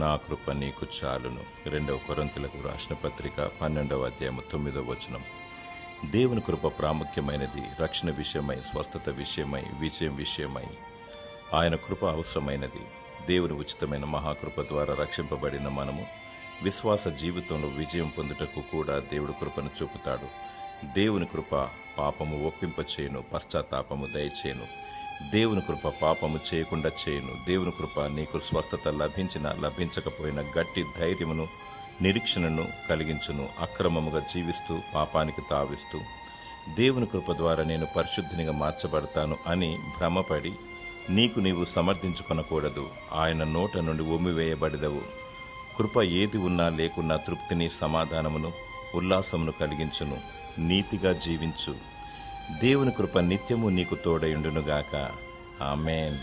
నా కృప నీకు చాలును. 2 కొరింథీయులకు రాసిన పత్రిక 12వ అధ్యాయము 9వ వచనం. దేవుని కృప ప్రాముఖ్యమైనది. రక్షణ విషయమై, స్వస్థత విషయమై, విజయం విషయమై ఆయన కృప అవసరమైనది. దేవుని ఉచితమైన మహాకృప ద్వారా రక్షింపబడిన మనము విశ్వాస జీవితంలో విజయం పొందుటకు కూడా దేవుడు కృపను చూపుతాడు. దేవుని కృప పాపము ఒప్పింపచేయును, పశ్చాత్తాపము దయచేయును. దేవుని కృప పాపము చేయకుండా చేయును. దేవుని కృప నీకు స్వస్థత లభించినా లభించకపోయినా గట్టి ధైర్యమును, నిరీక్షణను కలిగించును. అక్రమముగా జీవిస్తూ పాపానికి తావిస్తూ దేవుని కృప ద్వారా నేను పరిశుద్ధినిగా మార్చబడతాను అని భ్రమపడి నీకు నీవు సమర్థించుకొనకూడదు. ఆయన నోట నుండి ఉమ్మివేయబడిదవు. కృప ఏది ఉన్నా లేకున్నా తృప్తిని, సమాధానమును, ఉల్లాసమును కలిగించును. నీతిగా జీవించు. దేవుని కృప నిత్యము నీకు తోడయుండునుగాక. ఆమేన్.